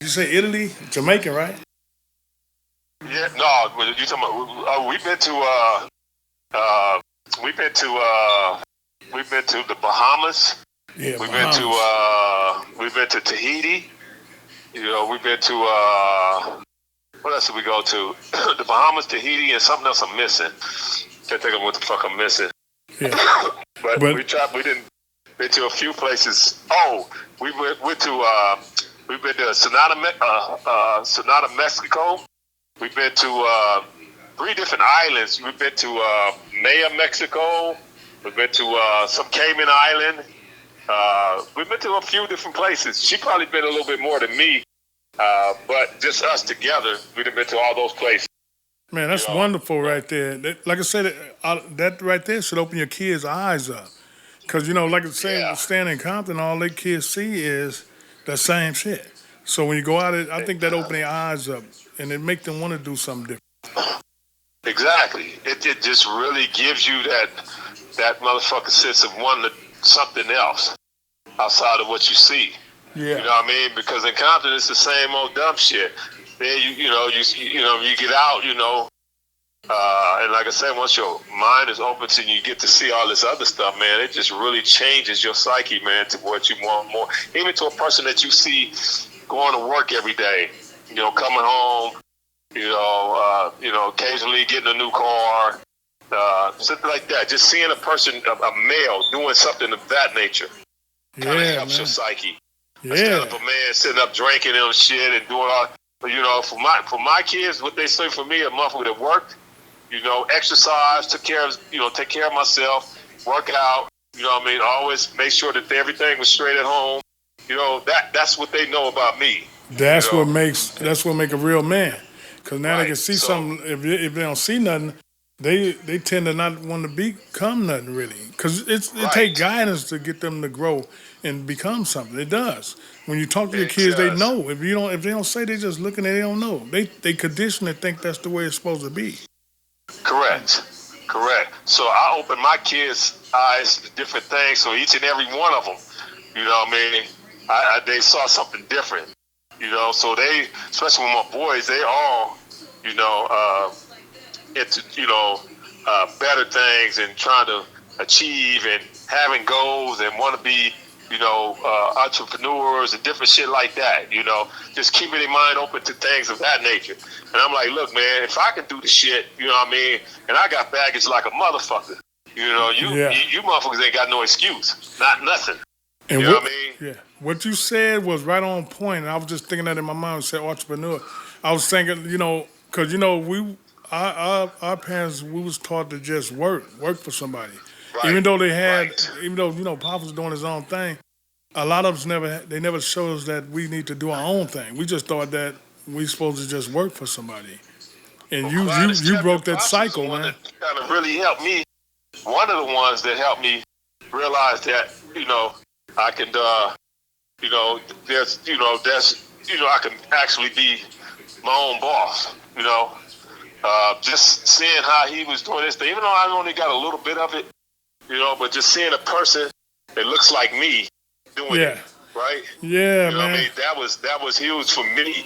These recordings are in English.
You say Italy, Jamaica, right? Yeah, no, you talking about? Uh, we've been to we've been to the Bahamas. Yeah, Bahamas. We've been to Tahiti. We've been to what else did we go to? The Bahamas, Tahiti, and something else I'm missing. Can't think of what the fuck I'm missing. Yeah, But but we tried. We didn't been to a few places. Oh, went to we've been to Sonata, Mexico. We've been to three different islands. We've been to Maya, Mexico. We've been to some Cayman Island. We've been to a few different places. She probably been a little bit more than me, but just us together, we've been to all those places. man, You that's know, wonderful right there. Like I said, that right there should open your kids' eyes up. Cause like I say, yeah. staying in Compton, all they kids see is the same shit. So when you go out, I think that open their eyes up and it make them want to do something different. Exactly. It just really gives you that motherfucking sense of wanting something else outside of what you see. You Yeah, know what I mean? Because in Compton, it's the same old dumb shit. Then you get out, and like I said, once your mind is open to you get to see all this other stuff, man. It just really changes your psyche, man, to what you want more. Even to a person that you see going to work every day, coming home, occasionally getting a new car, something like that. Just seeing a person, a male, doing something of that nature, kind of yeah, helps your man. psyche. Instead Yeah, of a man sitting up drinking and shit and doing all, but for my kids, what they say for me, a month would have worked. Exercise, take care of myself, work out. You know what I mean? Always make sure that everything was straight at home. That's what they know about me. You that's what know, makes that's what make a real man. Cause now they right? can see So something. If they don't see nothing, they tend to not want to become nothing really. Cause it take right, guidance to get them to grow and become something. It does. When you talk to your it kids, they does. know. If they don't say, they just looking at. They don't know. They condition to think that's the way it's supposed to be. Correct. Correct. So I open my kids' eyes to different things. So each and every one of them, what I mean, they saw something different. So they, especially with my boys, they all, you know, uh, into better things and trying to achieve and having goals and want to be entrepreneurs and different shit like that. Just keeping their mind open to things of that nature. And I'm like, look, man, if I can do the shit, what I mean, and I got baggage like a motherfucker. Yeah. You motherfuckers ain't got no excuse, not nothing. You And know what what I mean? yeah, what you said was right on point. And I was just thinking that in my mind. Said entrepreneur. I was thinking, because we our parents we was taught to just work for somebody. Right, Even though they had, right. even though Pop was doing his own thing, a lot of us never showed us that we need to do our own thing. We just thought that we supposed to just work for somebody. And Well, you quiet you as you kept, your broke that pops was the cycle, one man. that kind of really helped me. One of the ones that helped me realize that I can I can actually be my own boss. Just seeing how he was doing this thing, even though I only got a little bit of it, but just seeing a person that looks like me doing it, Yeah, right? yeah, What I man. mean? That was huge for me.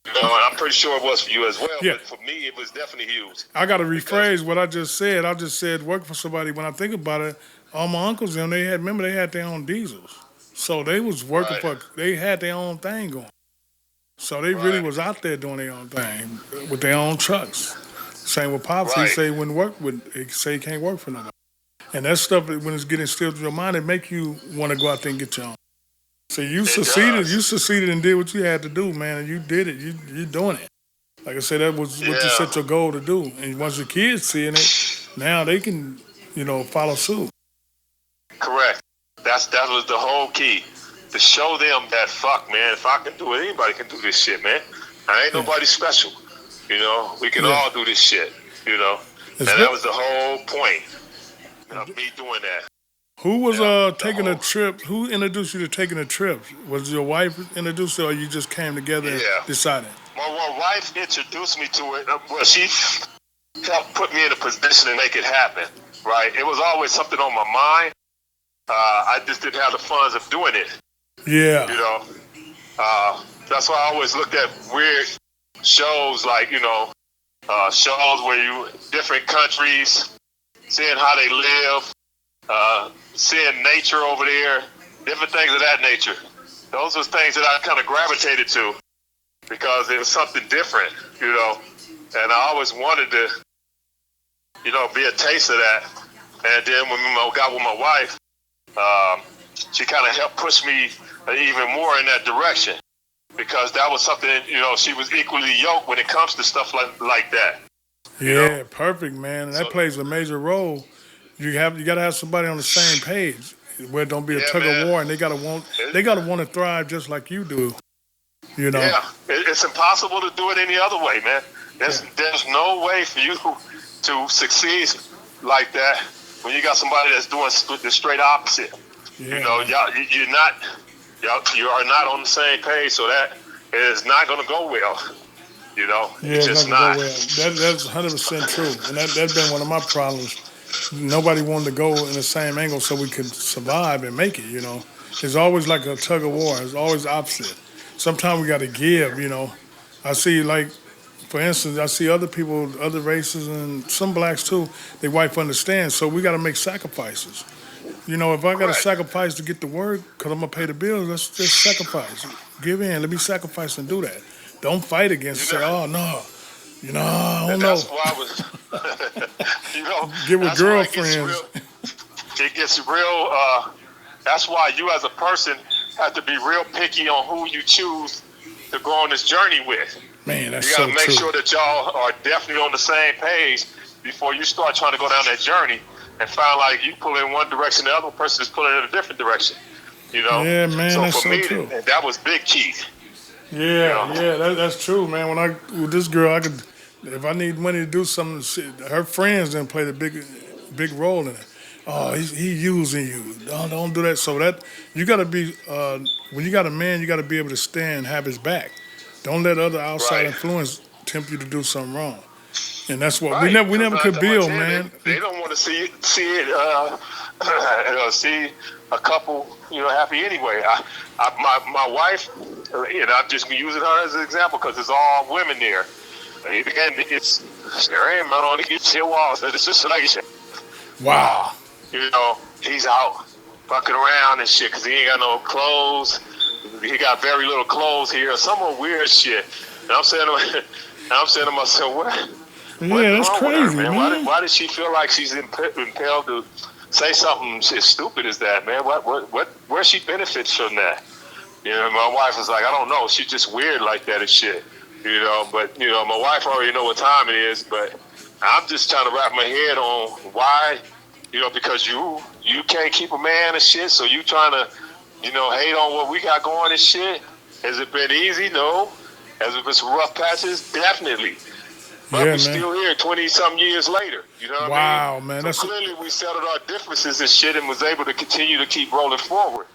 And I'm pretty sure it was for you as well, Yeah, but for me, it was definitely huge I got to because rephrase what I just said. I just said work for somebody. When I think about it, all my uncles and they had their own diesels, so they was working right, for. They had their own thing going, so they really right, was out there doing their own thing with their own trucks. Same with pops. He right. say he wouldn't work with. He say he can't work for nobody. And that stuff when it's getting instilled in your mind, it make you want to go out there and get your own. So you It succeeded. You does. succeeded and did what you had to do, man. And you did it. You doing it. Like I said, that was what you Yeah, set your goal to do. And once your kids seeing it, now they can, follow suit. correct. That was the whole key to show them that fuck, man. If I can do it, anybody can do this shit, man. I ain't Yeah, nobody special. We can yeah. all do this shit. It's And good. that was the whole point of me doing that. Who was Yeah, the taking a whole trip? Who introduced you to taking a trip? Was your wife introduced, or you just came together and yeah. decided? My wife introduced me to it. Well, she helped put me in a position to make it happen. Right. It was always something on my mind. I just didn't have the funds of doing it. Yeah, You know. Uh, that's why I always looked at weird shows like shows where you different countries, seeing how they live, seeing nature over there, different things of that nature. Those were things that I kind of gravitated to because it was something different, And I always wanted to, be a taste of that. And then when I got with my wife, she kind of helped push me even more in that direction because that was something, she was equally yoked when it comes to stuff like that. Yeah, perfect, man. And that plays a major role. You gotta have somebody on the same page where it don't be a Yeah, tug of man. war, and they gotta want to thrive just like you do. You know. Yeah, it's impossible to do it any other way, man. There's no way for you to succeed like that when you got somebody that's doing the straight opposite. Yeah, You are not on the same page, so that is not going to go well. Yeah, It's it's just not not. gonna go well. That's 100% true, and that's been one of my problems. Nobody wanted to go in the same angle so we could survive and make it. It's always like a tug of war. It's always opposite. Sometimes we got to give. I see like, for instance, I see other people, other races, and some blacks too. Their wife understands, so we got to make sacrifices. If I got to Correct. sacrifice to get to work because I'm gonna pay the bills, let's just sacrifice. Give in. Let me sacrifice and do that. Don't fight against You it. Say, know, oh no, I don't and know. that's why I was, Get with that's why it gets girlfriends. real. It gets real. That's why you as a person have to be real picky on who you choose to go on this journey with. Man, that's You got so to make true. sure that y'all are definitely on the same page before you start trying to go down that journey and find like you pull in one direction, the other person is pulling in a different direction. Yeah, man, So that's for so me, true. that was big key. Yeah, yeah, that's true, man. With this girl, I could, if I need money to do something, her friends didn't play the big role in it. Oh, he using you. Don't do that. So that you got to be when you got a man, you got to be able to stand, have his back. Don't let other outside Right. influence tempt you to do something wrong. And that's what we Right. never we Because never nine could times out of build, 10, man. they don't want to see it. See a couple, happy anyway. My wife, I'm just using her as an example because it's all women there. Again, it's there ain't man on the walls. It's just like Wow. he's out fucking around and shit because he ain't got no clothes. He got very little clothes here. Some more weird shit. And I'm saying to myself, what's Yeah, that's wrong with her, crazy, man? man. Why does she feel like she's impelled to say something as stupid as that, man? Where she benefits from that? My wife was like, I don't know. She's just weird like that and shit. But my wife already know what time it is. But I'm just trying to wrap my head on why, because you can't keep a man and shit. So you trying to, hate on what we got going and shit. Has it been easy? No. Has it been some rough patches? Definitely. But Yeah, we're man. still here 20-some years later. You know what I Wow, mean? man. So That's clearly we settled our differences and shit and was able to continue to keep rolling forward.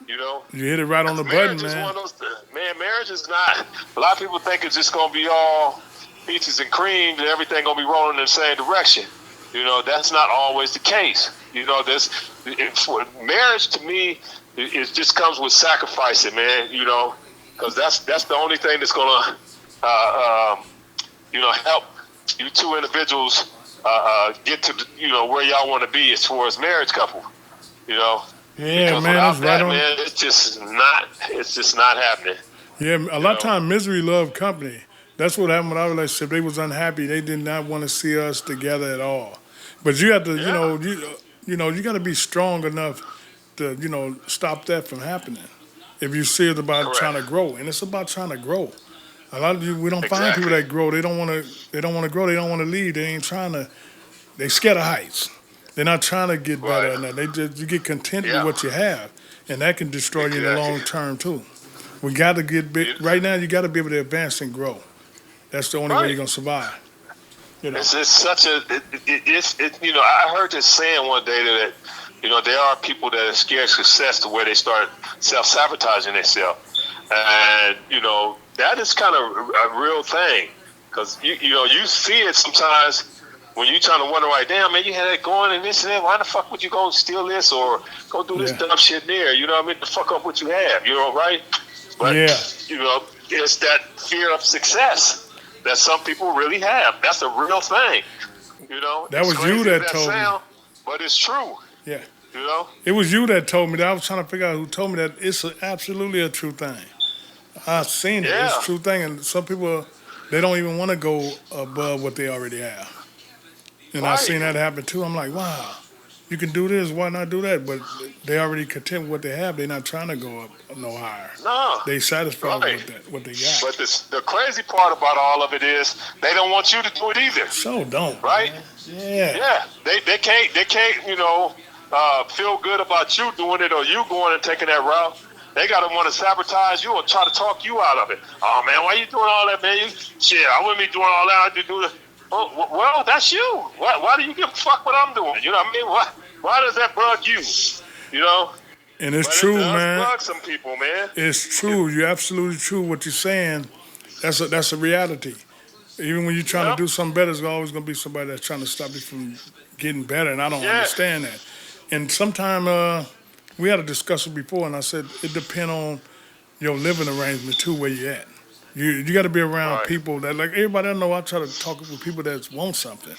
You hit it right on the button, Marriage is man. one of those, man, marriage is not, a lot of people think it's just going to be all peaches and cream and everything going to be rolling in the same direction. That's not always the case. Marriage to me, it just comes with sacrificing, man, because that's the only thing that's going to, help you two individuals get to, where y'all want to be as far as marriage couple, Yeah, because man, without that's right that, on. man, it's just not happening. Yeah, a You lot of know, time misery loved company. That's what happened with our relationship. They was unhappy. They did not want to see us together at all. But you have to, yeah, you got to be strong enough to, stop that from happening. If you're serious about trying correct, to grow, and it's about trying to grow. A lot of you, we don't find people exactly. that grow. They don't want to. They don't want to grow. They don't want to lead. They ain't trying to. They scared of heights. They're not trying to get better Right. than that. You get content with Yeah, what you have, and that can destroy you in the exactly. long term too. We got to get big. You- Right now, you got to be able to advance and grow. That's the only way you're Right. gonna survive. You know. It's such a. I heard this saying one day that there are people that are scared of success to where they start self-sabotaging themselves, and that is kind of a real thing because you see it sometimes when you trying to wonder like, damn man, you had that going and this and that. Why the fuck would you go steal this or go do this Yeah. dumb shit there? You know what I mean? To fuck up what you have, right? But Yeah. you know, it's that fear of success that some people really have. That's a real thing. You know, That it's was you crazy that as told me. sound, but it's true. Yeah. You know, It was you that told me that. I was trying to figure out who told me that. It's absolutely a true thing. I've seen it. It's yeah, a true thing. And some people, they don't even want to go above what they already have. And I've right. seen that happen too. I'm like, wow, you can do this. Why not do that? But they already content with what they have. They're not trying to go up no higher. No, They satisfied right. with that, what they got. But the crazy part about all of it is they don't want you to do it either. So don't, Right? man. Yeah. Yeah, they can't feel good about you doing it or you going and taking that route. They gotta want to sabotage you or try to talk you out of it. Oh man, why you doing all that, man? Shit, I wouldn't be doing all that. I do that. Oh, well, that's you. Why do you give a fuck what I'm doing? You know what I mean? Why does that bug you? You know? And it's But true, it does man. bug some people, man. It's true. You're absolutely true. What you're saying, that's a reality. Even when you're trying Yep. to do something better, there's always going to be somebody that's trying to stop you from getting better, and I don't Yeah. understand that. And sometimes we had a discussion before, and I said it depends on your living arrangement too, where you at. You got to be around Right. people that, like everybody I know, I try to talk with people that want something.